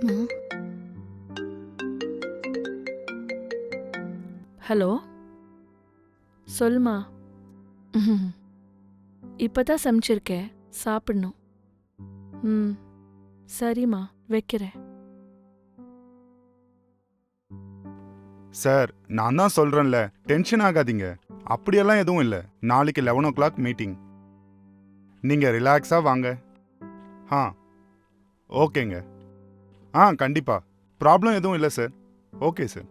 ம். ஹலோ சொல்லுமா. ம்ஹும். இப்பதான் சமைச்சிருக்கேன், சாப்பிடணும். ம் சரிம்மா, வைக்கிறேன். சார், நான் தான் சொல்றேன்ல, டென்ஷன் ஆகாதீங்க. அப்படியெல்லாம் எதுவும் இல்லை. நாளைக்கு 11 o'clock மீட்டிங். நீங்க ரிலாக்ஸா வாங்க. ஆ ஓகேங்க. கண்டிப்பா. ப்ராப்ளம் எதுவும் இல்லை சார். Okay sir.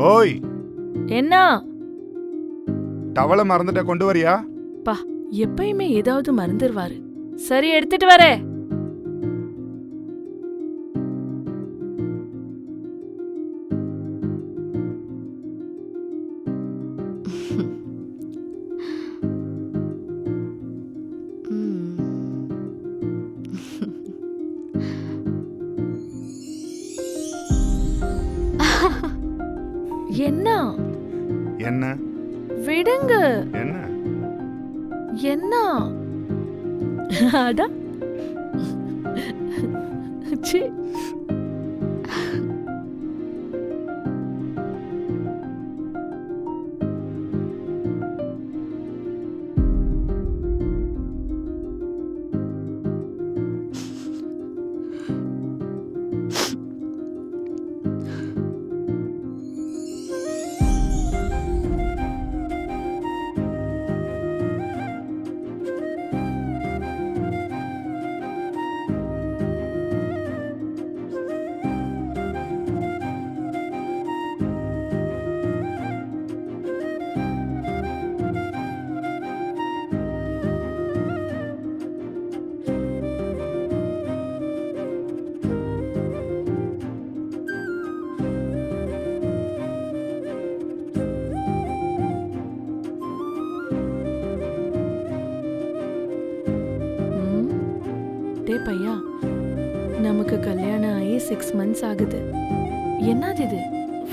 ஓய், என்ன டவலை மறந்துட்ட, கொண்டு வரியா? பா, எப்பயுமே ஏதாவது மறந்துடுவாரு. சரி, எடுத்துட்டு வரேன். என்ன என்ன விடுங்க. என்ன என்ன அதான் ச்சீ. டே பையா, நமக்கு கல்யாணம் ஆகி 6 months ஆகுது. என்னது இது,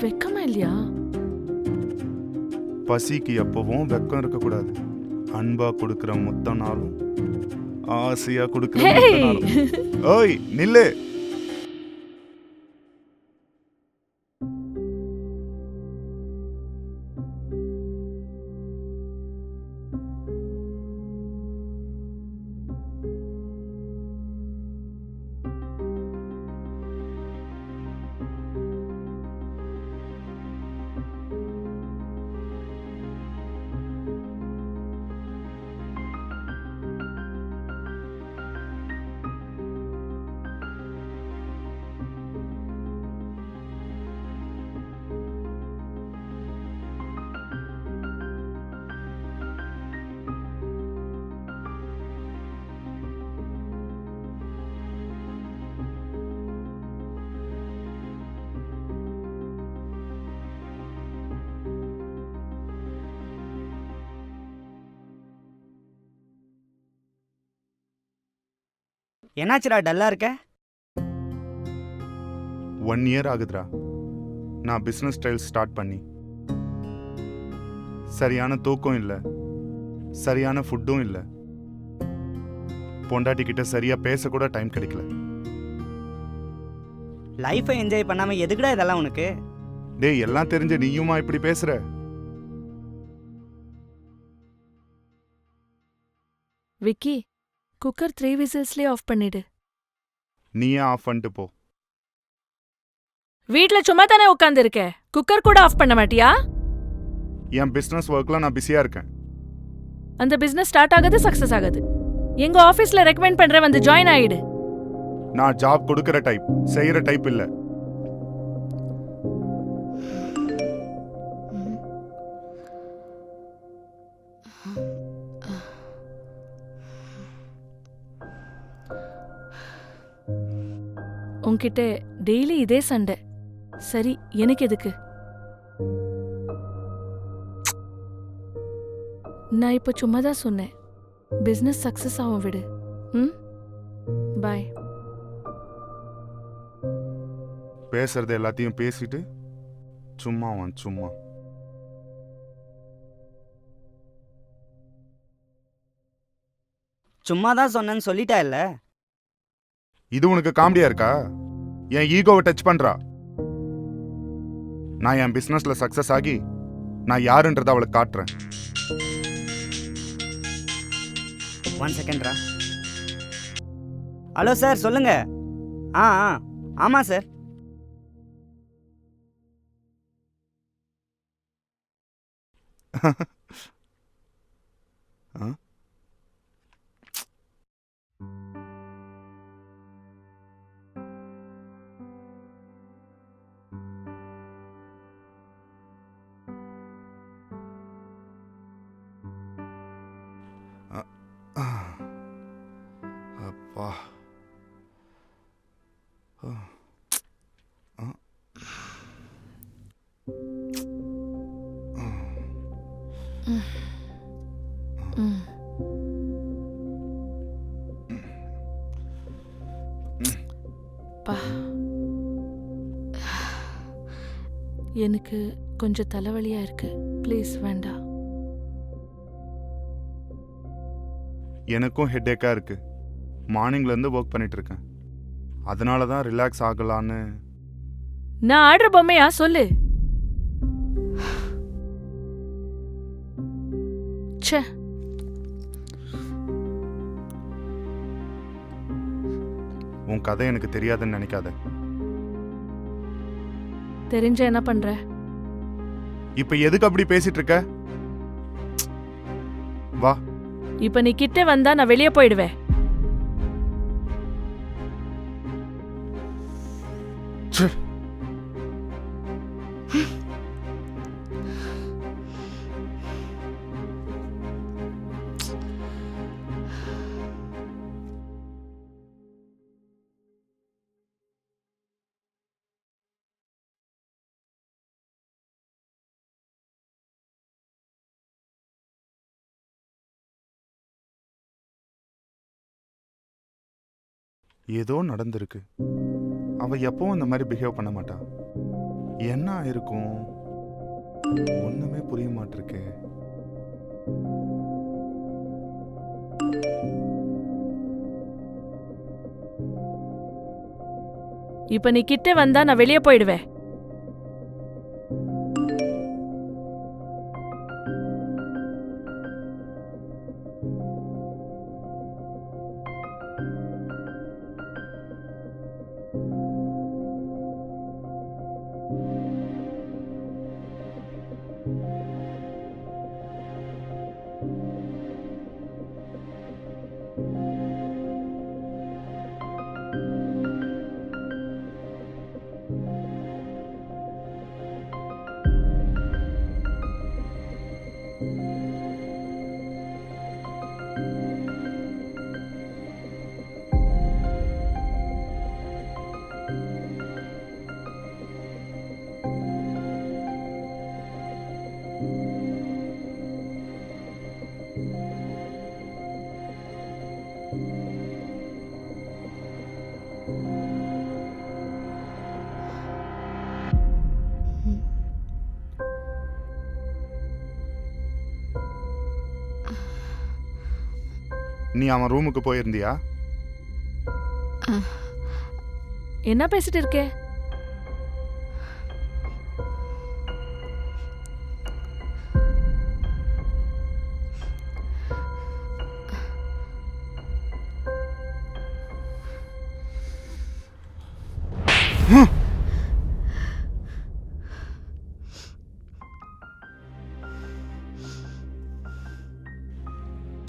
வெக்கமா இல்லையா? பசிக்கு எப்பவும் வெக்கம் இருக்கக்கூடாது. அன்பா கொடுக்கிற மொத்த நாளும், ஆசையா கொடுக்கிற மொத்த நாளும். ஓய், நில்லு. என்னாச்சுடா டல்லா இருக்க? 1 இயர் ஆகுதுடா நான் பிஸ்னஸ் ஸ்டைல் ஸ்டார்ட் பண்ணி. சரியான தூக்கம் இல்லை, சரியான ஃபுட்டும் இல்லை, பொண்டாட்டி கிட்ட சரியா பேச கூட டைம் கிடைக்கல. லைஃபை என்ஜாய் பண்ணாம எதுக்குடா இதெல்லாம் உனக்கு? டேய், எல்லாம் தெரிஞ்ச நீயுமா இப்படி பேசுற? விக்கி, குக்கர் 3 விசில்ஸ்லயே ஆஃப் பண்ணிடு. நீயே ஆஃப் பண்ணிட்டு போ. வீட்ல சும்மா தானே உட்கார்ந்திருக்க, குக்கர் கூட ஆஃப் பண்ண மாட்டியா? என் பிசினஸ் ஒர்க்ல நான் பிஸியா இருக்கேன். அந்த பிசினஸ் ஸ்டார்ட் ஆகுது, சக்சஸ் ஆகுது. எங்க ஆபீஸ்ல ரெக்கமெண்ட் பண்ற, வந்து ஜாயின் ஆயிடு. நான் ஜாப் கொடுக்கற டைப், செய்யற டைப் இல்ல. உன்கிட்ட டெய்லி இதே சண்டை. சரி, எனக்கு எதுக்கு? நான் இப்ப சும்மா தான் சொன்னேன். பிசினஸ் சக்சஸ் ஆகும், விடு. பாய். பேசுறது எல்லாத்தையும் பேசிட்டு சும்மா சும்மா. சும்மா தான் சொன்னேன்னு சொல்லிட்டா இல்ல? இது உனக்கு காமெடியா இருக்கா? என் ஈகோவை டச் பண்றா. நான் என் பிசினஸ்ல சக்சஸ் ஆகி நான் யாருன்றத அவளுக்கு காட்டுறேன். 1 செகண்ட்ரா. ஹலோ சார், சொல்லுங்க. ஆ ஆமாம் சார். அப்பா. எனக்கு கொஞ்சம் தலைவலியா இருக்கு, ப்ளீஸ் வேண்டாம். எனக்கும் ஹெட்டேக்கா இருக்கு. மார்னிங்ல இருந்து ஒர்க் பண்ணிட்டு இருக்கேன். அதனால தான் ரிலாக்ஸ் ஆகலான்னு. நான் ஆடுற பொம்மையா? சொல்லு. ச்சே, உன் கதை எனக்கு தெரியாதுன்னு நினைக்காத. தெரிஞ்ச என்ன பண்ற? இப்ப எதுக்கு அப்படி பேசிட்டு இருக்க? வா. இப்ப நீ கிட்ட வந்தா நான் வெளியே போயிடுவேன். ஏதோ நடந்திருக்கு. அவ எப்பவும் இந்த மாதிரி பிஹேவ் பண்ண மாட்டா. என்ன ஆயிருக்கும்? ஒண்ணுமே புரிய மாட்டிருக்கு. இப்ப நீ கிட்ட வந்தா நான் வெளியே போயிடுவேன். நீ அவன் ரூமுக்கு போயிருந்தியா? என்ன பேசிட்டு இருக்கே?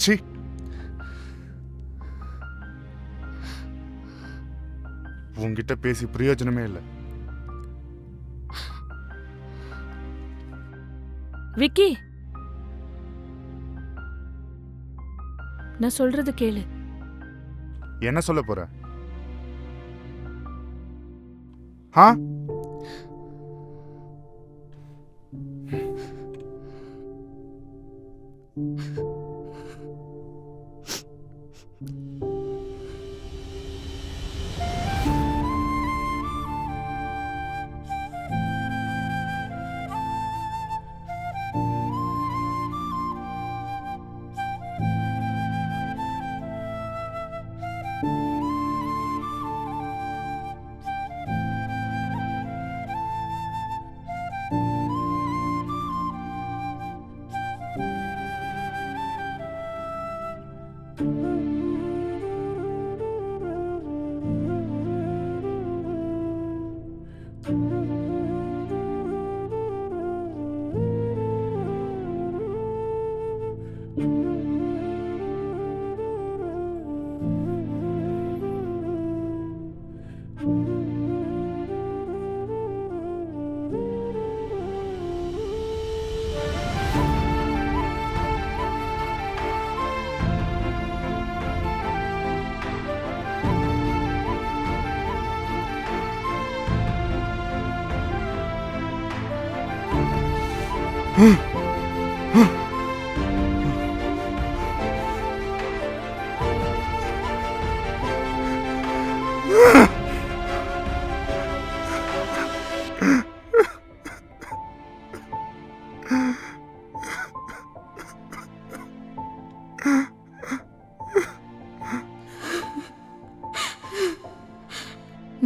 சி, உன்கிட்ட பேசி பிரயோஜனமே இல்லை. விக்கி, நான் சொல்றது கேளு. என்ன சொல்ல போற? ஆ?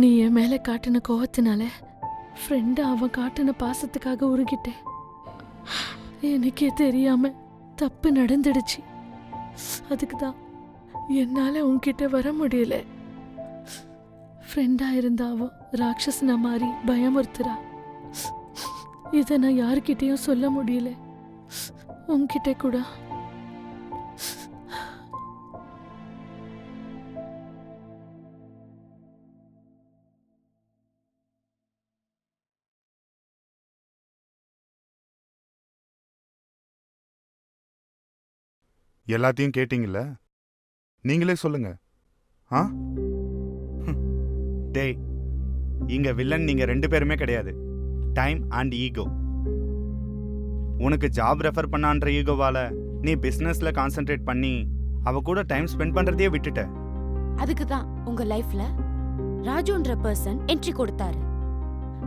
நீ என் மேல காட்டின கோவத்தினால ஃப்ரெண்டு அவன் காட்டின பாசத்துக்காக உருகிட்டேன். எனக்கே தெரியாம தப்பு நடந்துடுச்சு. அதுக்கு தான் என்னால உன்கிட்ட வர முடியல. ஃப்ரெண்டா இருந்த அவ ராட்சசனா மாறி பயமுறுத்துறா. இதை நான் யார்கிட்டயும் சொல்ல முடியல, உன்கிட்ட கூட. எல்லாத்தையும் கேட்டீங்கல்ல, நீங்களே சொல்லுங்க. ஆ? டேய், இங்க வில்லன் நீங்க 2 பேருமே கிடையாது. Time and ego. உனக்கு ஜாப் ரெஃபர் பண்ணான்ற ஈகோவால நீ பிசினஸ்ல கான்சென்ட்ரேட் பண்ணி அவ கூட டைம் ஸ்பெண்ட் பண்றதையே விட்டுட்ட. அதுக்கு தான் உங்க லைஃப்ல ராஜுன்ற பர்சன் என்ட்ரி கொடுத்தாரு.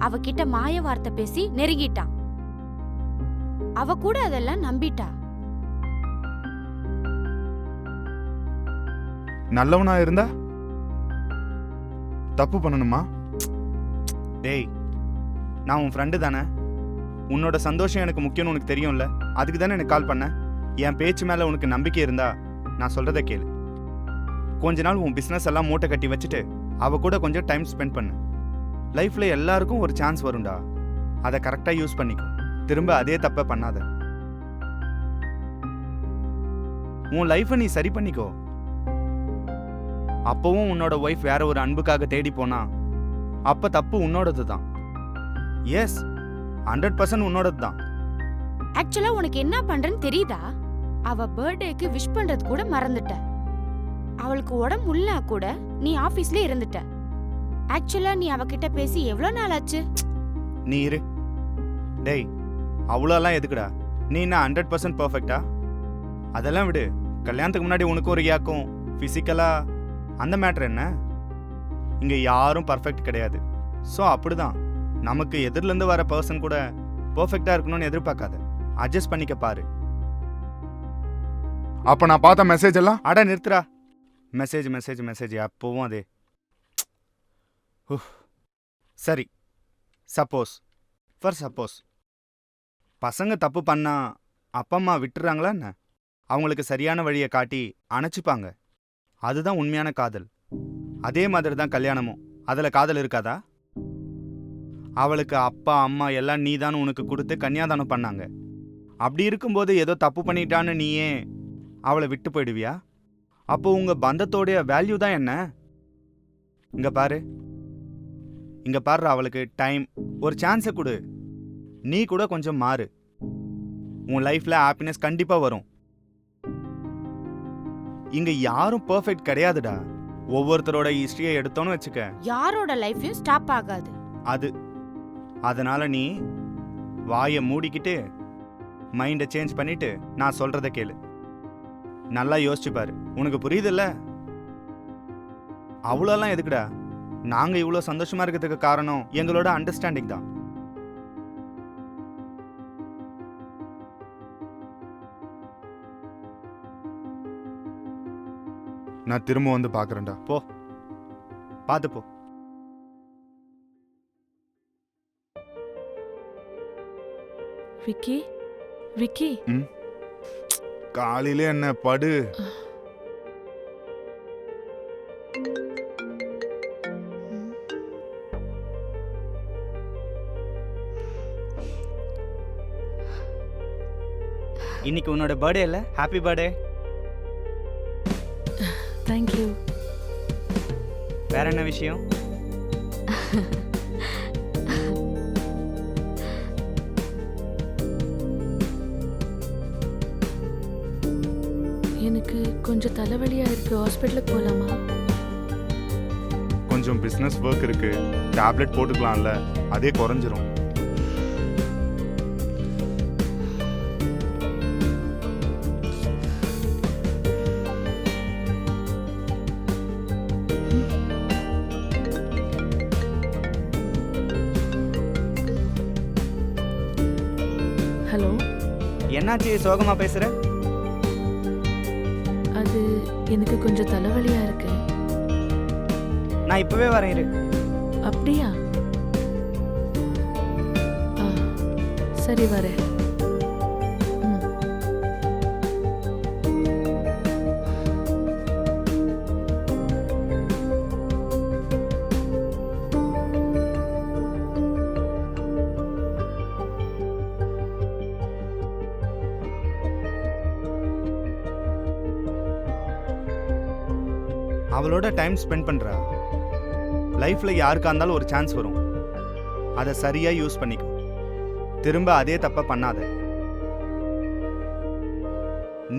அவகிட்ட மாய வார்த்தை பேசி நெருங்கிட்டான். அவ கூட அதெல்லாம் நம்பிட்டா. நல்லவனா இருந்தா தப்பு பண்ணணுமா? டேய், நான் உன் ஃப்ரெண்டு தானே. உன்னோட சந்தோஷம் எனக்கு முக்கியம்னு உனக்கு தெரியும்ல. அதுக்கு தானே எனக்கு கால் பண்ண. என் பேச்சு மேல உனக்கு நம்பிக்கை இருந்தா நான் சொல்றதை கேளு. கொஞ்ச நாள் உன் பிசினஸ் எல்லாம் மூட்டை கட்டி வச்சுட்டு அவ கூட கொஞ்சம் டைம் ஸ்பெண்ட் பண்ணு. லைஃப்ல எல்லாருக்கும் ஒரு சான்ஸ் வரும்டா. அதை கரெக்டா யூஸ் பண்ணிக்கோ. திரும்ப அதே தப்ப பண்ணாத. உன் லைஃபை நீ சரி பண்ணிக்கோ. அப்பவும் உன்னோட ஒய்ஃப் வேற ஒரு அன்புக்காக தேடி போனா அப்ப தப்பு உன்னோடது தான். எஸ், 100% உன்னோடது தான். ஆக்சுவலா உனக்கு என்ன பண்றேன்னு தெரியுதா? அவ பர்த்டேக்கு விஷ் பண்றது கூட மறந்துட்ட. அவளுக்கு உடம்பு இல்லா கூட நீ ஆபீஸ்ல இருந்துட்ட. ஆக்சுவலா நீ அவகிட்ட பேசி எவ்வளவு நாள் ஆச்சு? நீ இரு. டேய், அவ்வளோலாம் எதுக்குடா? நீ என்ன 100% பர்ஃபெக்டா? அதெல்லாம் விடு. கல்யாணத்துக்கு முன்னாடி உனக்கு ஒரு யாக்கும் ஃபிசிக்கலா அந்த மேட்டர் என்ன? இங்க யாரும் பர்ஃபெக்ட் கிடையாது. ஸோ அப்படிதான், நமக்கு எதிரிலேருந்து வர பர்சன் கூட பர்ஃபெக்டா இருக்கணும்னு எதிர்பார்க்காத. அட்ஜஸ்ட் பண்ணிக்க பாரு. அப்ப நான் பார்த்த மெசேஜ் எல்லாம் அட நிறுத்துறா. மெசேஜ் மெசேஜ் மெசேஜ் அப்போவும் அதே. உஃப். சரி, சப்போஸ் சப்போஸ் பசங்க தப்பு பண்ணா அப்பா அம்மா விட்டுறாங்களா என்ன? அவங்களுக்கு சரியான வழியை காட்டி அணைச்சிப்பாங்க. அதுதான் உண்மையான காதல். அதே மாதிரி தான் கல்யாணமும். அதில் காதல் இருக்காதா? அவளுக்கு அப்பா அம்மா எல்லாம் நீதான் உனக்கு கொடுத்து கன்னியாதானம் பண்ணாங்க. அப்படி இருக்கும்போது ஏதோ தப்பு பண்ணிட்டான்னு நீயே அவளை விட்டு போயிடுவியா? அப்போ உங்க பந்தத்தோடைய வேல்யூ தான் என்ன? இங்க பாரு, அவளுக்கு டைம், ஒரு சான்ஸை கொடு. நீ கூட கொஞ்சம் மாறு. உன் லைஃப்ல ஹாப்பினஸ் கண்டிப்பா வரும். இங்க யாரும் பெர்ஃபெக்ட் கிடையாதுடா. ஒவ்வொருத்தரோட ஹிஸ்டரியை எடுத்தோன்னு வச்சுக்க, யாரோட லைஃபையும் ஸ்டாப் ஆகாது. அதனால நீ வாயை மூடிக்கிட்டு மைண்டை சேஞ்ச் பண்ணிட்டு நான் சொல்றத கேளு. நல்லா யோசிச்சு பாரு. உனக்கு புரியுதுல்ல? அவ்வளோலாம் எதுக்குடா? நாங்க இவ்வளோ சந்தோஷமா இருக்கிறதுக்கு காரணம் எங்களோட அண்டர்ஸ்டாண்டிங் தான். நான் திரும்ப வந்து பார்க்கறேன்டா. போ, பார்த்து போ. விக்கி விக்கி காலையில என்ன படு. இன்னைக்கு உன்னோட பர்த்டே இல்ல? Happy birthday. தேங்க்யூ. வேற என்ன விஷயம்? எனக்கு கொஞ்சம் தலைவலியா இருக்கு, ஹாஸ்பிட்டலுக்கு போலாமா? கொஞ்சம் பிசினஸ் ஒர்க் இருக்கு, டேப்லெட் போட்டுக்கலாம்ல, அதே குறைஞ்சிரும். ஹலோ, என்னாச்சு சோகமா பேசுற? அது எனக்கு கொஞ்சம் தலைவலியா இருக்கு. நான் இப்பவே வரேன் இரு. அப்படியா? சரி வரேன். அவளோட டைம் ஸ்பெண்ட் பண்றா. லைஃப்ல யாருக்கா இருந்தாலும் ஒரு சான்ஸ் வரும். அதை சரியா யூஸ் பண்ணிக்கோ. திரும்ப அதே தப்ப பண்ணாத.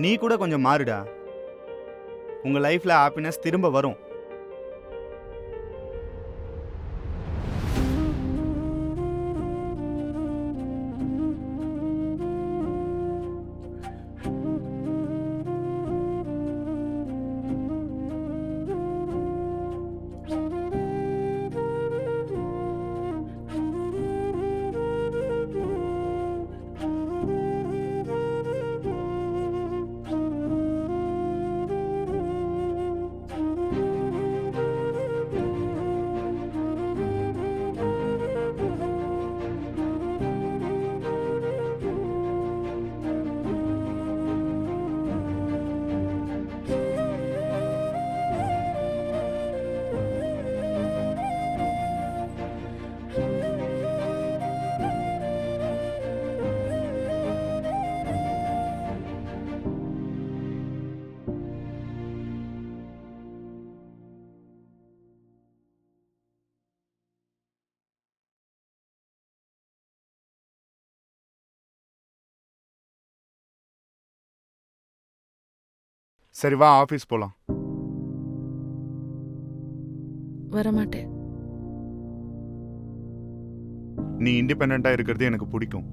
நீ கூட கொஞ்சம் மாறுடா. உங்க லைஃப்ல ஹாப்பினஸ் திரும்ப வரும். சரி வா, ஆஃபீஸ் போலாம். வரமாட்டேன். நீ இண்டிபெண்டா இருக்கிறது எனக்கு பிடிக்கும்.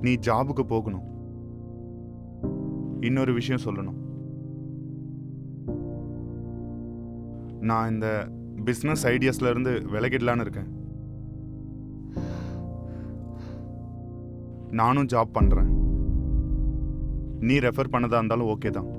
நீ ஜாபுக்கு போகணும். இன்னொரு விஷயம் சொல்லணும். நான் இந்த பிஸ்னஸ் ஐடியாஸ்ல இருந்து விலகிடலான்னு இருக்கேன். நானும் ஜாப் பண்றேன். நீ ரெஃபர் பண்ணதா இருந்தாலும் ஓகே தான்.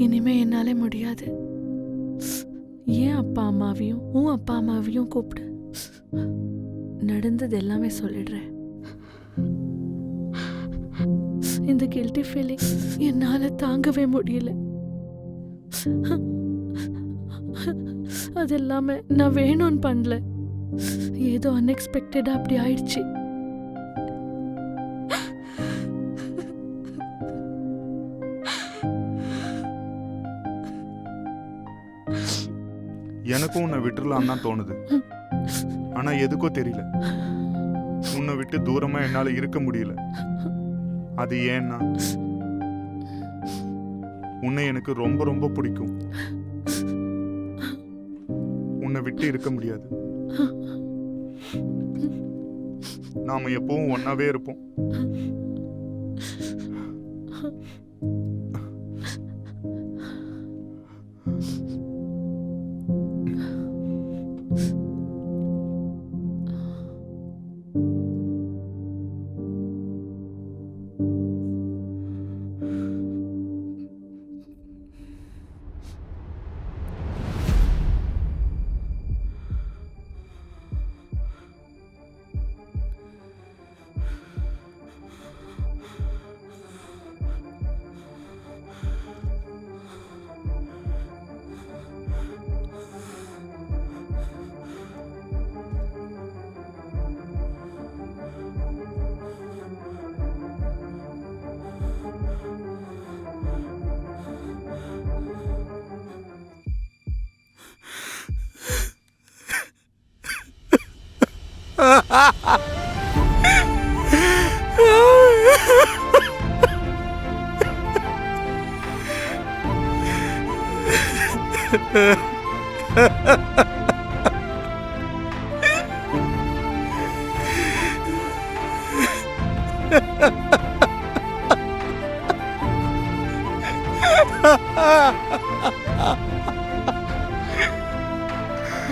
இனிமே என்னால முடியாது. ஏன் அப்பா அம்மாவையும் உன் அப்பா அம்மாவையும் கூப்பிடு. நடந்தது எல்லாமே சொல்லிடுறேன். இந்த கில்ட்டி ஃபீலிங் என்னால தாங்கவே முடியல. அது எல்லாமே நான் வேணும்னு பண்ணல. ஏதோ அன்எக்ஸ்பெக்டடா அப்படி ஆயிடுச்சு. எனக்கும் உன்னை விட்டுறலாம் தான் தோணுது. ஆனா எதுக்கோ தெரியல, உன்னை விட்டு தூரமா என்னால இருக்க முடியல. அது ஏன்னா உன்னை எனக்கு ரொம்ப ரொம்ப பிடிக்கும். உன்னை விட்டு இருக்க முடியாது. நாம எப்பவும் ஒன்னாவே இருப்போம்.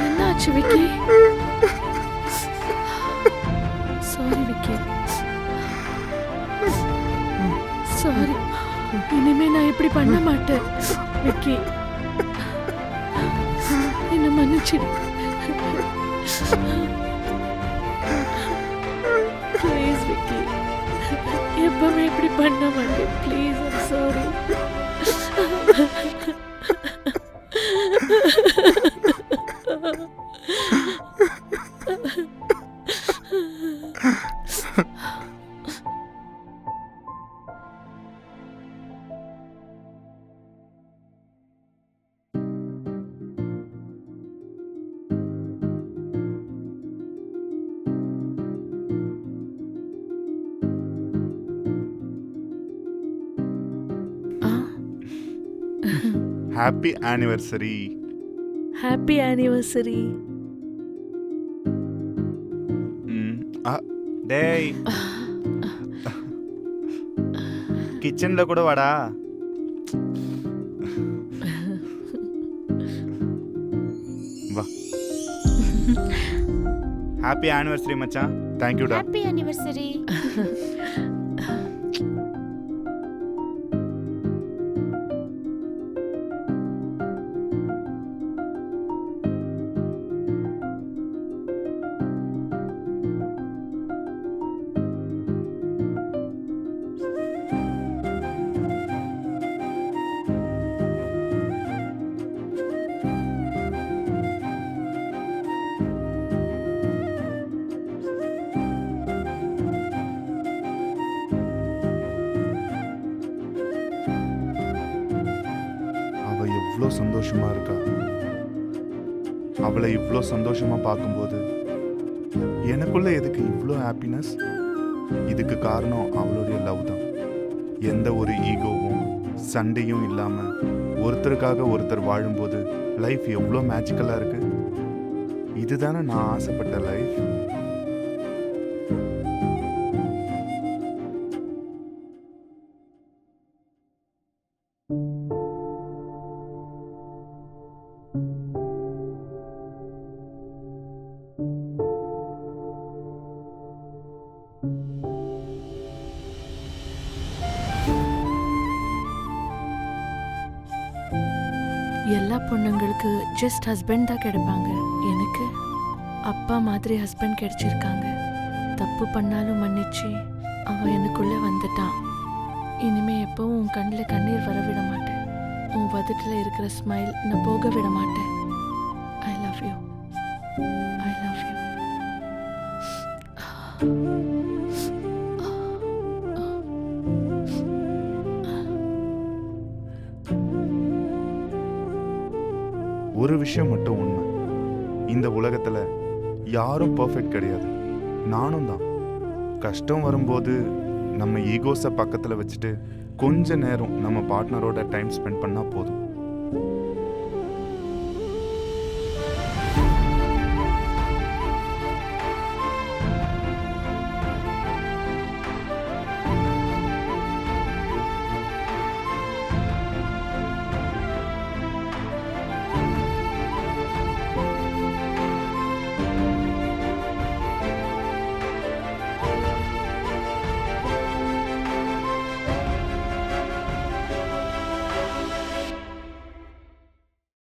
என்னாச்சு விக்கி? Sorry Vicky, sorry. இனிமே நான் இப்படி பண்ண மாட்டேன் விக்கி. என்ன மன்னிச்சிடு ப்ளீஸ் விக்கி. எப்பவுமே இப்படி பண்ண மாட்டேன் please. I'm sorry. Happy anniversary. Happy anniversary. டேய் கிச்சன்ல கூட வாடா. வா. ஹாப்பி ஆனிவர்சரி மச்சான். தேங்க்யூடா. Happy anniversary. எவ்வளோ சந்தோஷமா இருக்கா. அவளை இவ்வளோ சந்தோஷமா பார்க்கும்போது எனக்குள்ள எதுக்கு இவ்வளோ ஹாப்பினஸ்? இதுக்கு காரணம் அவளுடைய லவ் தான். எந்த ஒரு ஈகோவும் சண்டையும் இல்லாமல் ஒருத்தருக்காக ஒருத்தர் வாழும்போது லைஃப் எவ்வளோ மேஜிக்கலாக இருக்கு. இதுதானே நான் ஆசைப்பட்ட லைஃப். எல்லா பொண்ணுங்களுக்கு ஜஸ்ட் ஹஸ்பண்ட் தான் கிடைப்பாங்க. எனக்கு அப்பா மாதிரி ஹஸ்பண்ட் கிடைச்சிருக்காங்க. தப்பு பண்ணாலும் மன்னிச்சு அவன் எனக்குள்ளே வந்துட்டான். இனிமே எப்பவும் உன் கண்ணில் கண்ணீர் வர விட மாட்டேன். உன் வதட்டில் இருக்கிற ஸ்மைல் நான் போக விட மாட்டேன். I love you. I love you. ஒரு விஷயம் மட்டும் உண்மை, இந்த உலகத்தில் யாரும் பர்ஃபெக்ட் கிடையாது. நானும் தான். கஷ்டம் வரும்போது நம்ம ஈகோஸை பக்கத்தில் வச்சுட்டு கொஞ்ச நேரம் நம்ம பார்ட்னரோட டைம் ஸ்பெண்ட் பண்ணால் போதும்.